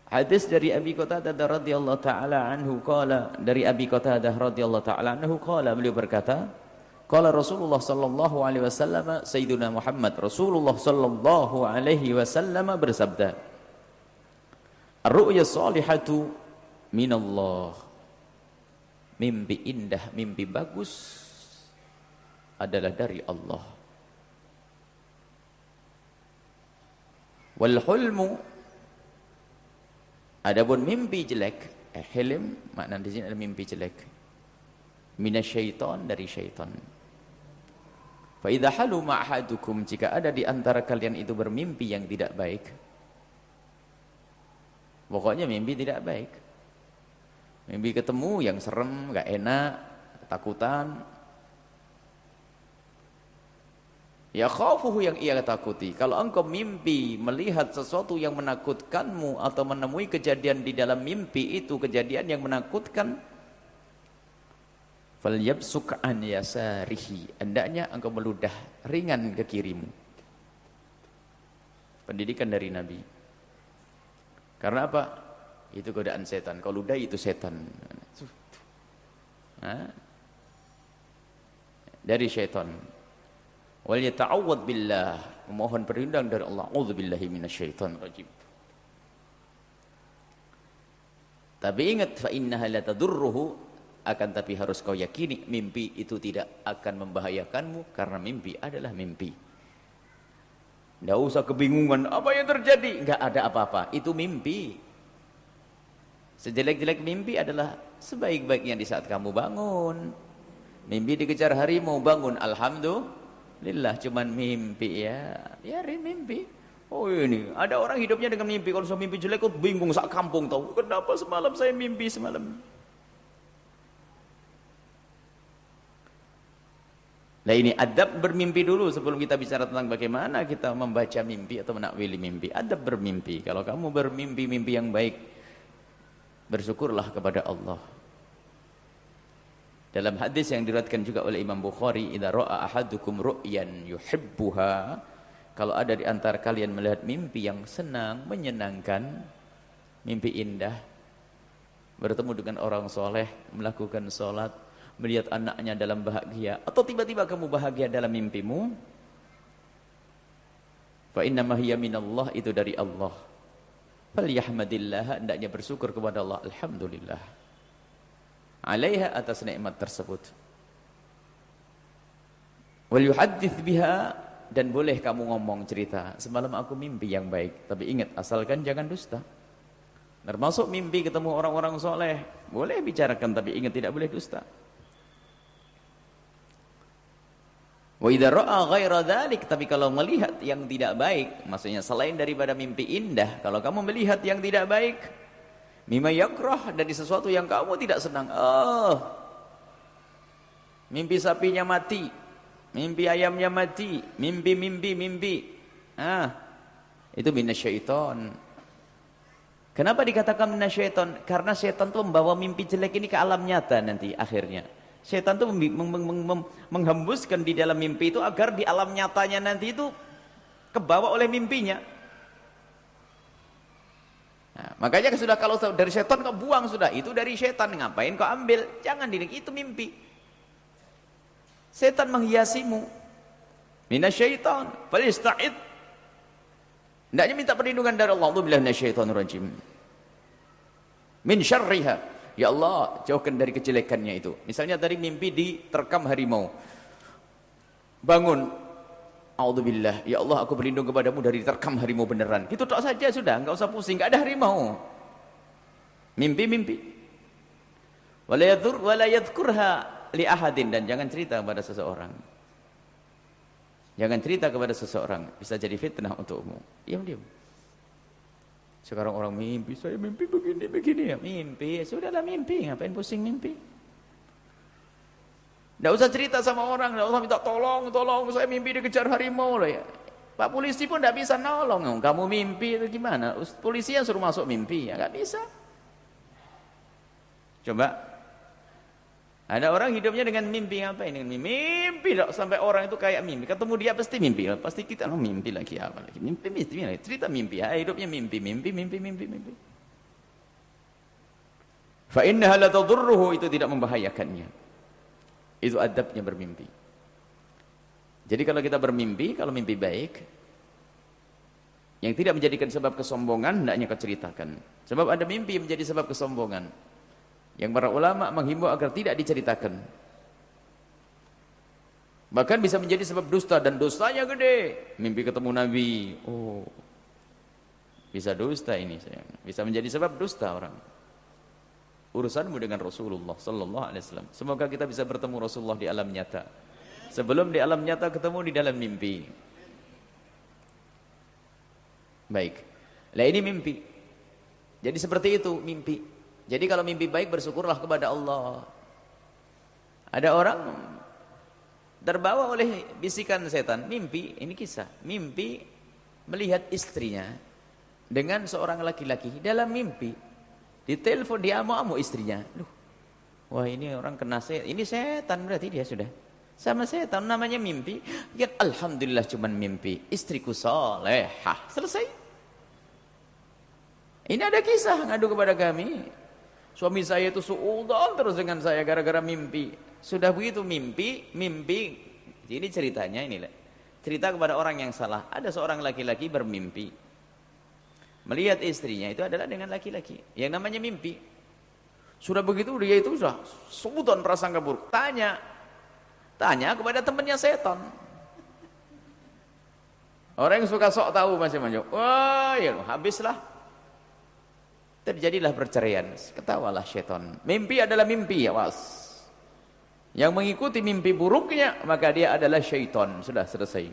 Hadis dari Abi Qatadah radhiyallahu taala anhu qala, dari Abi Qatadah radhiyallahu taala anhu qala, beliau berkata, qala Rasulullah sallallahu alaihi wasallam, Sayyiduna Muhammad Rasulullah sallallahu alaihi wasallam bersabda, ar-ru'ya salihatu minallah. Mimpi indah, mimpi bagus adalah dari Allah. Wal hulmu, adapun mimpi jelek, hilm makna di sini ada mimpi jelek. Minasyaiton, dari syaitan. Fa idza haluma ahadukum, jika ada di antara kalian itu bermimpi yang tidak baik. Pokoknya mimpi tidak baik. Mimpi ketemu yang serem, enggak enak, ketakutan. Ya khafuhu, yang ia takuti. Kalau engkau mimpi melihat sesuatu yang menakutkanmu atau menemui kejadian di dalam mimpi itu, kejadian yang menakutkan, falyabsuk an yasarihi, hendaknya engkau meludah ringan ke kirimu. Pendidikan dari Nabi. Karena apa? Itu godaan setan. Kalau ludah itu setan. Dari setan. Wal yata'awwad billah, memohon perlindungan dari Allah. A'udzubillahi minasyaitonir rajim. Tapi ingat, fa innaha la tadurruhu, akan tapi harus kau yakini mimpi itu tidak akan membahayakanmu, karena mimpi adalah mimpi. Tidak usah kebingungan apa yang terjadi, enggak ada apa-apa, itu mimpi. Sejelek-jelek mimpi adalah sebaik-baiknya di saat kamu bangun. Mimpi dikejar harimau, bangun alhamdulillah, cuman mimpi, ya biarin mimpi. Oh ini ada orang hidupnya dengan mimpi. Kalau saya mimpi jelek, kok bingung sak kampung tahu. Kenapa semalam saya mimpi semalam? Nah ini adab bermimpi dulu sebelum kita bicara tentang bagaimana kita membaca mimpi atau menakwili mimpi. Adab bermimpi. Kalau kamu bermimpi mimpi yang baik, bersyukurlah kepada Allah. Dalam hadis yang diriwayatkan juga oleh Imam Bukhari, idza ra'a ahadukum ru'yan yuhibbuha, kalau ada di antara kalian melihat mimpi yang senang, menyenangkan, mimpi indah, bertemu dengan orang soleh, melakukan sholat, melihat anaknya dalam bahagia, atau tiba-tiba kamu bahagia dalam mimpimu, fa innama hiya minallah, itu dari Allah. Falyahmadillah, hendaknya bersyukur kepada Allah, alhamdulillah, alaiha, atas nikmat tersebut. Wal yuhaddits biha, dan boleh kamu ngomong cerita, semalam aku mimpi yang baik, tapi ingat asalkan jangan dusta. Termasuk mimpi ketemu orang-orang soleh, boleh bicarakan, tapi ingat tidak boleh dusta. Wa idza ra'a ghaira dzalik, tapi kalau melihat yang tidak baik, maksudnya selain daripada mimpi indah, kalau kamu melihat yang tidak baik, mimma yakrah, dari sesuatu yang kamu tidak senang. Mimpi sapinya mati, mimpi ayamnya mati, mimpi. Itu minasyaiton. Kenapa dikatakan minasyaiton? Karena syaitan itu membawa mimpi jelek ini ke alam nyata nanti akhirnya. Syaitan itu menghembuskan di dalam mimpi itu agar di alam nyatanya nanti itu kebawa oleh mimpinya. Nah, makanya sudah, kalau dari setan kau buang sudah, itu dari setan, ngapain kau ambil? Jangan itu mimpi. Setan menghiasimu. Minasyaiton, falista'id. Hendaknya minta perlindungan dari Allah. A'udzubillahi minasyaitonir rajim. Min syarriha. Ya Allah, jauhkan dari kejelekannya itu. Misalnya tadi mimpi diterkam harimau. Bangun. A'udzubillah, ya Allah aku berlindung kepadamu dari terkam harimau beneran. Gitu tok saja sudah, enggak usah pusing, enggak ada harimau. Mimpi. Wala yadhkurha li ahadin, dan jangan cerita kepada seseorang. Jangan cerita kepada seseorang, bisa jadi fitnah untukmu. Diam. Sekarang orang mimpi, saya mimpi begini ya. Mimpi, sudahlah mimpi, ngapain pusing mimpi? Tidak usah cerita sama orang, tidak usah minta tolong, saya mimpi dikejar harimau loh ya. Pak polisi pun tidak bisa nolong. Kamu mimpi itu gimana? Polisi yang suruh masuk mimpi, ya nggak bisa. Coba. Ada orang hidupnya dengan mimpi, ngapain? Dengan mimpi dok, sampai orang itu kayak mimpi. Ketemu dia pasti mimpi, pasti kita mimpi lagi apa lagi? Mimpi, cerita mimpi, hidupnya mimpi. Fa innaha la tadurruhu, itu tidak membahayakannya. Itu adabnya bermimpi. Jadi kalau kita bermimpi, kalau mimpi baik yang tidak menjadikan sebab kesombongan, hendaknya kau ceritakan. Sebab ada mimpi yang menjadi sebab kesombongan, yang para ulama menghimbau agar tidak diceritakan. Bahkan bisa menjadi sebab dusta, dan dosanya gede. Mimpi ketemu Nabi, oh, bisa dusta ini, bisa menjadi sebab dusta orang. Urusanmu dengan Rasulullah sallallahu alaihi wasallam. Semoga kita bisa bertemu Rasulullah di alam nyata. Sebelum di alam nyata, ketemu di dalam mimpi. Baik. Lah ini mimpi. Jadi seperti itu mimpi. Jadi kalau mimpi baik, bersyukurlah kepada Allah. Ada orang terbawa oleh bisikan setan, mimpi, ini kisah, mimpi melihat istrinya dengan seorang laki-laki dalam mimpi. Ditelepon, dia amu-amu istrinya. Duh, wah ini orang kena setan, ini setan berarti dia sudah sama setan, namanya mimpi. Ya, alhamdulillah cuman mimpi, istriku salehah, selesai. Ini ada kisah ngadu kepada kami, suami saya itu suudzon terus dengan saya gara-gara mimpi. Sudah begitu mimpi, ini ceritanya inilah. Cerita kepada orang yang salah. Ada seorang laki-laki bermimpi melihat istrinya itu adalah dengan laki-laki. Yang namanya mimpi. Sudah begitu dia itu sudah suudzon prasangka buruk. Tanya kepada temannya setan. Orang yang suka sok tahu masing-masing. Wah, ya habislah. Terjadilah perceraian. Ketawalah setan. Mimpi adalah mimpi, awas. Yang mengikuti mimpi buruknya, maka dia adalah syaitan. Sudah selesai.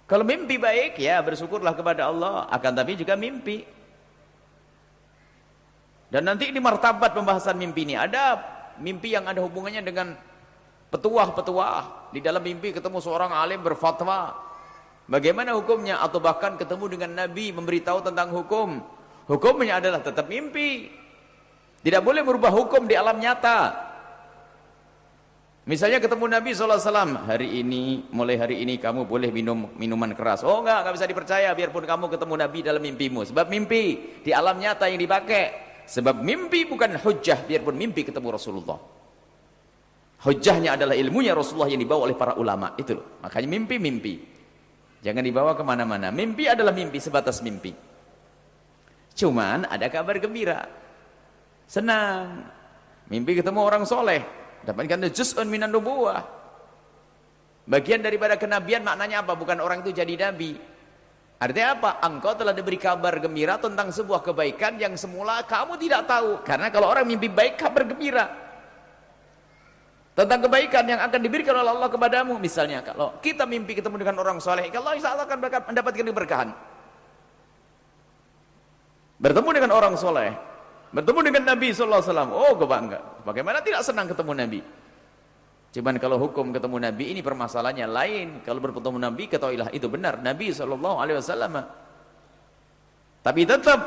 Kalau mimpi baik, ya bersyukurlah kepada Allah. Akan tapi juga mimpi. Dan nanti ini martabat pembahasan mimpi ini. Ada mimpi yang ada hubungannya dengan petuah-petuah. Di dalam mimpi ketemu seorang alim berfatwa. Bagaimana hukumnya? Atau bahkan ketemu dengan Nabi memberitahu tentang hukum. Hukumnya adalah tetap mimpi. Tidak boleh merubah hukum di alam nyata. Misalnya ketemu Nabi SAW, mulai hari ini kamu boleh minum minuman keras. Oh enggak bisa dipercaya biarpun kamu ketemu Nabi dalam mimpimu. Sebab mimpi di alam nyata yang dipakai. Sebab mimpi bukan hujjah biarpun mimpi ketemu Rasulullah. Hujjahnya adalah ilmunya Rasulullah yang dibawa oleh para ulama. Itu loh. Makanya mimpi. Jangan dibawa kemana-mana. Mimpi adalah mimpi, sebatas mimpi. Cuman ada kabar gembira. Senang. Mimpi ketemu orang soleh. Dapatkan juz'un minan nubuwah. Bagian daripada kenabian, maknanya apa? Bukan orang itu jadi nabi. Artinya apa? Engkau telah diberi kabar gembira tentang sebuah kebaikan yang semula kamu tidak tahu. Karena kalau orang mimpi baik, kabar gembira tentang kebaikan yang akan diberikan oleh Allah kepadamu. Misalnya kalau kita mimpi ketemu dengan orang soleh, Allah insya Allah akan mendapatkan keberkahan. Bertemu dengan orang soleh, bertemu dengan Nabi SAW, oh kebangga. Bagaimana tidak senang ketemu Nabi? Cuman kalau hukum ketemu Nabi ini permasalahannya lain. Kalau bertemu Nabi, ketahuilah itu benar Nabi SAW. Tapi tetap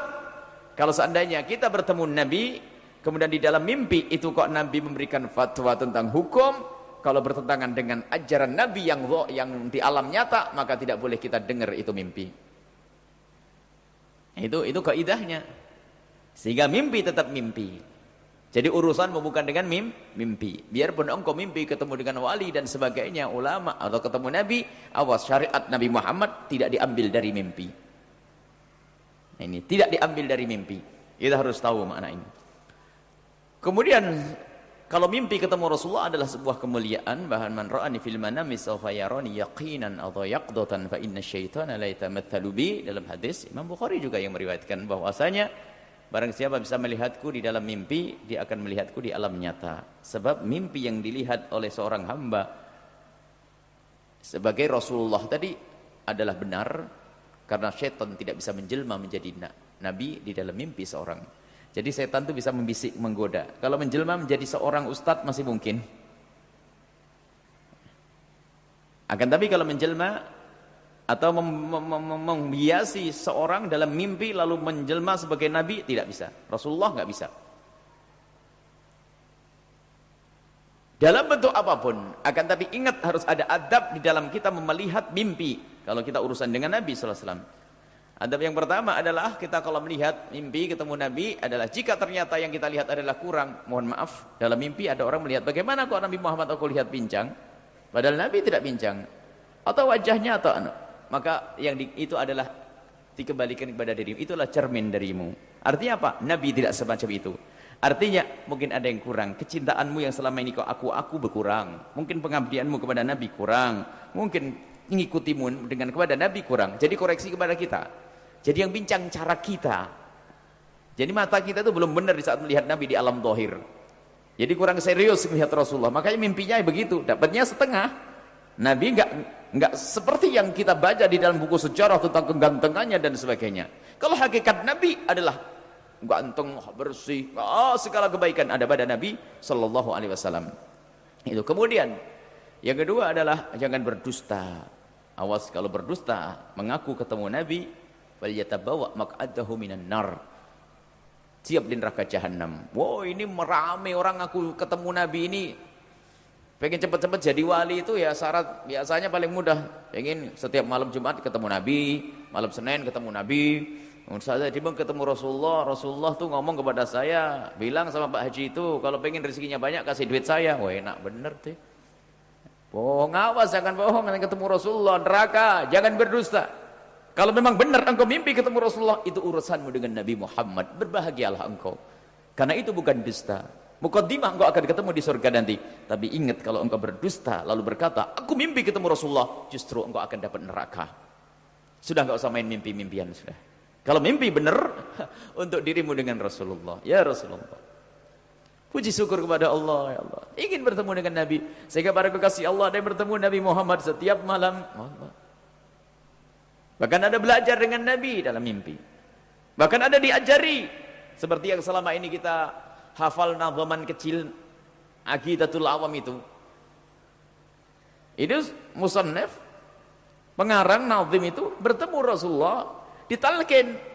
kalau seandainya kita bertemu Nabi, kemudian di dalam mimpi itu kok Nabi memberikan fatwa tentang hukum, kalau bertentangan dengan ajaran Nabi yang di alam nyata, maka tidak boleh kita dengar itu mimpi. Itu kaidahnya. Sehingga mimpi tetap mimpi. Jadi urusanmu bukan dengan mimpi. Biarpun engkau mimpi ketemu dengan wali dan sebagainya, ulama atau ketemu Nabi, awas, syariat Nabi Muhammad tidak diambil dari mimpi. Ini tidak diambil dari mimpi. Kita harus tahu makna ini. Kemudian kalau mimpi ketemu Rasulullah adalah sebuah kemuliaan. Bahkan man ra'ani fil manami sawfa yarani yaqinan atau yaqdatan fa inna syaitana la yatamathalu bi. Dalam hadis Imam Bukhari juga yang meriwayatkan bahwasanya barang siapa bisa melihatku di dalam mimpi, dia akan melihatku di alam nyata. Sebab mimpi yang dilihat oleh seorang hamba sebagai Rasulullah tadi adalah benar, karena syaitan tidak bisa menjelma menjadi nabi di dalam mimpi seorang. Jadi setan itu bisa membisik, menggoda. Kalau menjelma menjadi seorang ustadz masih mungkin. Akan tapi kalau menjelma atau menghiasi seorang dalam mimpi lalu menjelma sebagai nabi, tidak bisa. Rasulullah nggak bisa. Dalam bentuk apapun. Akan tapi ingat, harus ada adab di dalam kita melihat mimpi. Kalau kita urusan dengan Nabi SAW. Adab yang pertama adalah kita kalau melihat mimpi ketemu Nabi adalah jika ternyata yang kita lihat adalah kurang, mohon maaf, dalam mimpi ada orang melihat bagaimana kok Nabi Muhammad aku lihat pincang, padahal Nabi tidak pincang, atau wajahnya atau maka itu adalah dikembalikan kepada dirimu, itulah cermin darimu. Artinya apa? Nabi tidak semacam itu. Artinya mungkin ada yang kurang, kecintaanmu yang selama ini kok aku berkurang, mungkin pengabdianmu kepada Nabi kurang, mungkin mengikutimu dengan kepada Nabi kurang, jadi koreksi kepada kita. Jadi yang bincang cara kita. Jadi mata kita itu belum benar di saat melihat Nabi di alam zahir. Jadi kurang serius melihat Rasulullah. Makanya mimpinya begitu, dapatnya setengah. Nabi enggak seperti yang kita baca di dalam buku sejarah tentang kegantengannya dan sebagainya. Kalau hakikat Nabi adalah ganteng, bersih, segala kebaikan ada pada Nabi sallallahu alaihi wasallam. Itu. Kemudian yang kedua adalah jangan berdusta. Awas kalau berdusta, mengaku ketemu Nabi, falyatabawa maq'adahu minan nar. Siap di neraka jahanam. Wow, ini merame orang ngaku ketemu Nabi ini. Pengen cepat-cepat jadi wali itu ya syarat biasanya paling mudah. Pengen setiap malam Jumat ketemu Nabi, malam Senin ketemu Nabi. Saya tiba ketemu Rasulullah tuh ngomong kepada saya, bilang sama Pak Haji itu kalau pengen rezekinya banyak kasih duit saya. Wah, enak bener tuh. Bohong, awas jangan bohong, nanti ketemu Rasulullah neraka, jangan berdusta. Kalau memang benar engkau mimpi ketemu Rasulullah, itu urusanmu dengan Nabi Muhammad, berbahagialah engkau. Karena itu bukan dusta. Muqaddimah engkau akan ketemu di surga nanti. Tapi ingat kalau engkau berdusta lalu berkata, aku mimpi ketemu Rasulullah, justru engkau akan dapat neraka. Sudah enggak usah main mimpi-mimpian sudah. Kalau mimpi benar untuk dirimu dengan Rasulullah, ya Rasulullah. Puji syukur kepada Allah, ya Allah. Ingin bertemu dengan Nabi. Sehingga para kekasih Allah ada yang bertemu Nabi Muhammad setiap malam. Allah. Bahkan ada belajar dengan Nabi dalam mimpi. Bahkan ada diajari. Seperti yang selama ini kita hafal nadhaman kecil Aqidatul Awam itu. Itu musannaf, pengarang nazim itu bertemu Rasulullah, ditalkin.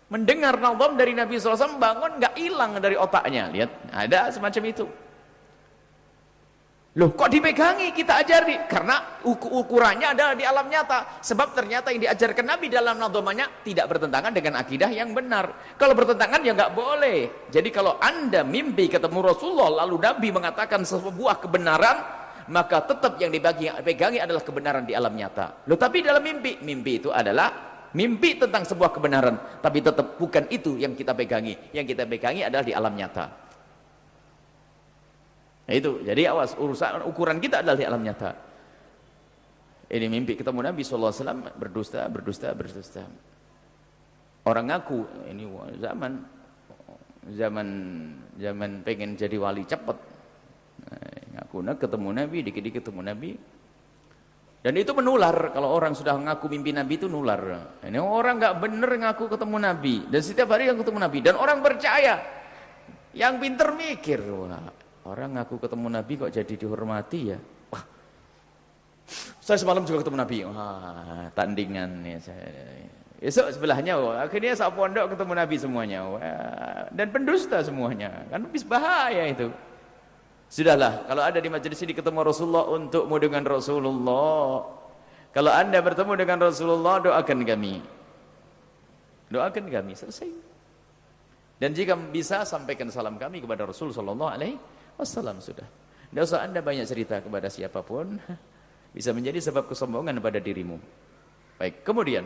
Mendengar nazam dari Nabi SAW, bangun gak hilang dari otaknya. Lihat, ada semacam itu. Loh, kok dipegangi? Kita ajari. Karena ukurannya adalah di alam nyata. Sebab ternyata yang diajarkan Nabi dalam nadhamannya tidak bertentangan dengan akidah yang benar. Kalau bertentangan ya nggak boleh. Jadi kalau Anda mimpi ketemu Rasulullah lalu Nabi mengatakan sebuah kebenaran, maka tetap yang dipegangi adalah kebenaran di alam nyata. Loh, tapi dalam mimpi itu adalah mimpi tentang sebuah kebenaran, tapi tetap bukan itu yang kita pegangi. Yang kita pegangi adalah di alam nyata. Nah itu, jadi awas, ukuran kita adalah di alam nyata. Ini mimpi ketemu Nabi SAW, berdusta. Orang ngaku, ini zaman pengen jadi wali cepat. Ngaku ketemu Nabi, dikit-dikit ketemu Nabi. Dan itu menular, kalau orang sudah ngaku mimpi Nabi itu nular. Ini orang nggak bener ngaku ketemu Nabi, dan setiap hari yang ketemu Nabi, dan orang percaya. Yang pinter mikir, wah, orang ngaku ketemu Nabi kok jadi dihormati ya. Wah, saya semalam juga ketemu Nabi. Wah, tandingan ya saya. Esok sebelahnya, wah, akhirnya sak pondok ketemu Nabi semuanya. Wah, dan pendusta semuanya, kan habis bahaya itu. Sudahlah, kalau ada di majelis ini ketemu Rasulullah untukmu dengan Rasulullah. Kalau Anda bertemu dengan Rasulullah, doakan kami. Doakan kami, selesai. Dan jika bisa sampaikan salam kami kepada Rasul sallallahu alaihi wasallam sudah. Tidak usah Anda banyak cerita kepada siapapun, bisa menjadi sebab kesombongan pada dirimu. Baik, kemudian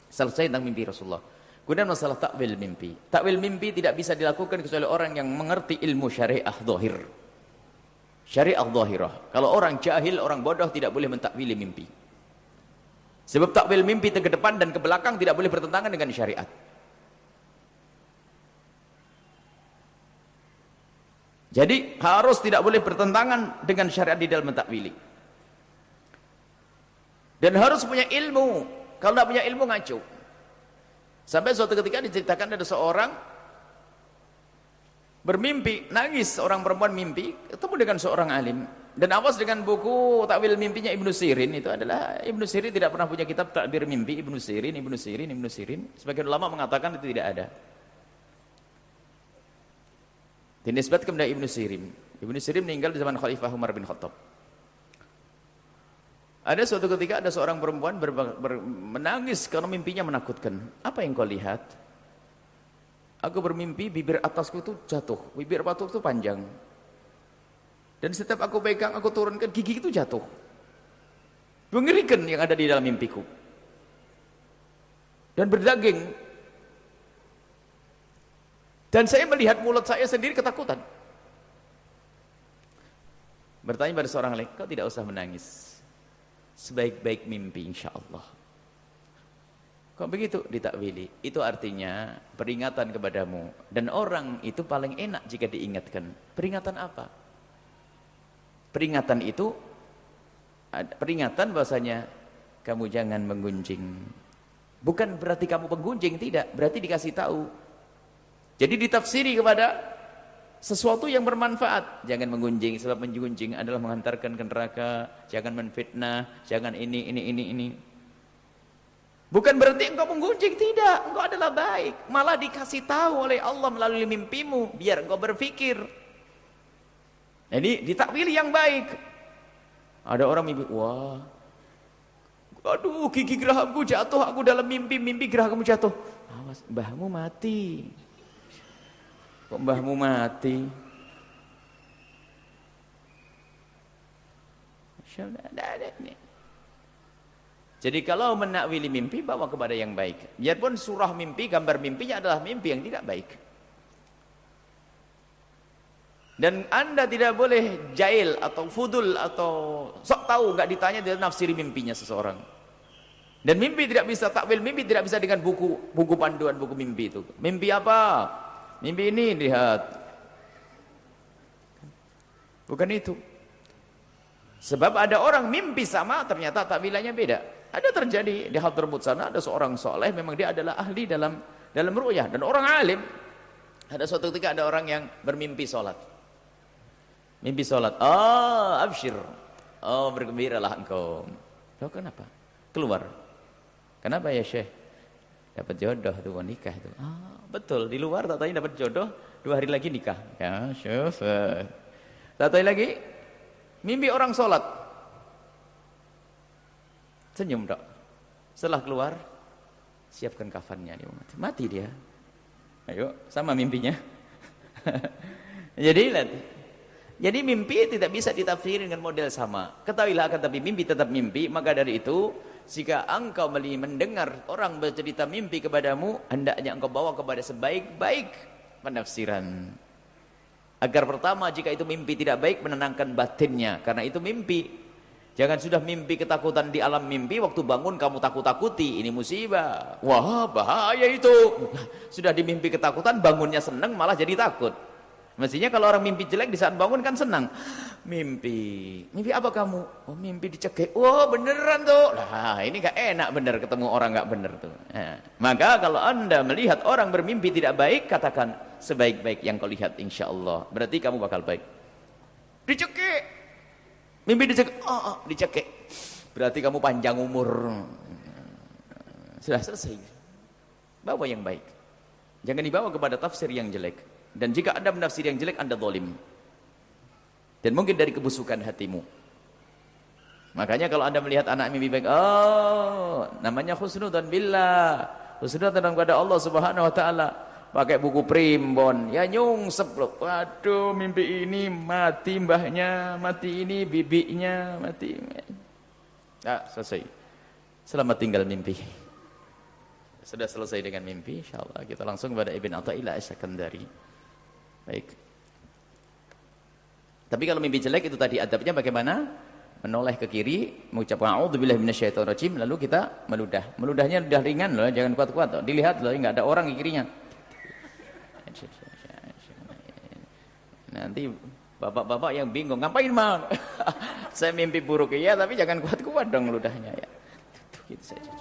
selesai tentang mimpi Rasulullah. Kemudian masalah takwil mimpi. Takwil mimpi tidak bisa dilakukan kecuali orang yang mengerti ilmu syariah zahir. Syariah zahirah. Kalau orang jahil, orang bodoh tidak boleh mentakwili mimpi. Sebab takwil mimpi ke depan dan ke belakang tidak boleh bertentangan dengan syariat. Jadi harus tidak boleh bertentangan dengan syariat di dalam mentakwili. Dan harus punya ilmu. Kalau tidak punya ilmu ngaco. Sampai suatu ketika diceritakan ada seorang bermimpi, nangis orang perempuan mimpi, ketemu dengan seorang alim. Dan awas dengan buku takwil mimpinya Ibnu Sirin, itu adalah Ibnu Sirin tidak pernah punya kitab takbir mimpi. Ibnu Sirin. Sebagian ulama mengatakan itu tidak ada. Dinisbatkan kepada Ibnu Sirin. Ibnu Sirin meninggal di zaman Khalifah Umar bin Khattab. Ada suatu ketika ada seorang perempuan menangis karena mimpinya menakutkan. Apa yang kau lihat? Aku bermimpi bibir atasku itu jatuh, bibir atasku itu panjang. Dan setiap aku pegang, aku turunkan, gigi itu jatuh. Mengerikan yang ada di dalam mimpiku. Dan berdaging. Dan saya melihat mulut saya sendiri ketakutan. Bertanya pada seorang lain, kau tidak usah menangis. Sebaik-baik mimpi insya Allah. Kok begitu ditakwili? Itu artinya peringatan kepadamu. Dan orang itu paling enak jika diingatkan. Peringatan apa? Peringatan itu, peringatan bahwasanya kamu jangan menggunjing. Bukan berarti kamu penggunjing, tidak. Berarti dikasih tahu. Jadi ditafsiri kepada sesuatu yang bermanfaat. Jangan menggunjing, sebab menggunjing adalah menghantarkan ke neraka. Jangan menfitnah, jangan ini. Bukan berarti engkau menggunjing, tidak. Engkau adalah baik. Malah dikasih tahu oleh Allah melalui mimpimu, biar engkau berpikir. Jadi ditakwili yang baik. Ada orang mimpi, wah, aduh gigi gerahamku jatuh, aku dalam mimpi gerahamku jatuh. Awas, mbahmu mati. Kok mbahmu mati? Jadi kalau menakwili mimpi, bawa kepada yang baik. Biarpun surah mimpi, gambar mimpinya adalah mimpi yang tidak baik. Dan Anda tidak boleh jahil atau fudul atau sok tahu, nggak ditanya dia nafsiri mimpinya seseorang. Dan mimpi tidak bisa takwil, mimpi tidak bisa dengan buku panduan, buku mimpi itu. Mimpi apa? Mimpi ini lihat. Bukan itu. Sebab ada orang mimpi sama ternyata takwilannya beda. Ada terjadi di Hadramut sana, ada seorang soleh, memang dia adalah ahli dalam ru'yah dan orang alim. Ada suatu ketika ada orang yang bermimpi sholat. Mimpi sholat. Oh, absyir. Oh, bergembiralah engkau. Loh, kenapa? Keluar. Kenapa ya Syekh? Dapat jodoh tuh, nikah itu. Ah, betul, di luar tak tanya dapat jodoh, 2 hari lagi nikah. Ya, Syekh. Tak tanya lagi, mimpi orang sholat. Senyum dok. Setelah keluar, siapkan kafannya. Mati dia. Ayo, sama mimpinya. Jadi mimpi tidak bisa ditafsir dengan model sama. Ketahuilah akan tapi mimpi tetap mimpi. Maka dari itu, jika engkau mendengar orang bercerita mimpi kepadamu, hendaknya engkau bawa kepada sebaik-baik penafsiran. Agar pertama, jika itu mimpi tidak baik, menenangkan batinnya. Karena itu mimpi. Jangan sudah mimpi ketakutan di alam mimpi, waktu bangun kamu takut-takuti. Ini musibah. Wah, bahaya itu. Sudah di mimpi ketakutan, bangunnya senang, malah jadi takut. Mestinya kalau orang mimpi jelek di saat bangun kan senang. Mimpi apa kamu? Oh, mimpi dicekik. Oh, beneran tuh. Nah, ini gak enak bener ketemu orang gak bener tuh. Nah, maka kalau Anda melihat orang bermimpi tidak baik, katakan sebaik-baik yang kau lihat insya Allah. Berarti kamu bakal baik. Dicekik. Mimpi dicekik. Oh, dicekik. Berarti kamu panjang umur. Sudah selesai. Bawa yang baik. Jangan dibawa kepada tafsir yang jelek. Dan jika Anda menafsir yang jelek, Anda zalim. Dan mungkin dari kebusukan hatimu. Makanya kalau Anda melihat anak mimpi baik, oh, namanya husnudzon billah. Husnudzon kepada Allah Subhanahu wa taala. Pakai buku primbon, ya nyungsep loh. Waduh, mimpi ini mati mbahnya, mati ini bibinya, mati. Ya, selesai. Selamat tinggal mimpi. Sudah selesai dengan mimpi, insyaallah kita langsung kepada Ibn Athaillah As-Sakandari. Baik. Tapi kalau mimpi jelek itu tadi adabnya bagaimana? Menoleh ke kiri, mengucapkan a'udzubillahi minasyaitonirrajim, lalu kita meludah. Meludahnya ludah ringan loh, jangan kuat-kuat. Dilihat loh, enggak ada orang di kirinya. Nanti bapak-bapak yang bingung, ngapain mau? Saya mimpi buruk ya, tapi jangan kuat-kuat dong meludahnya ya. Gitu saja.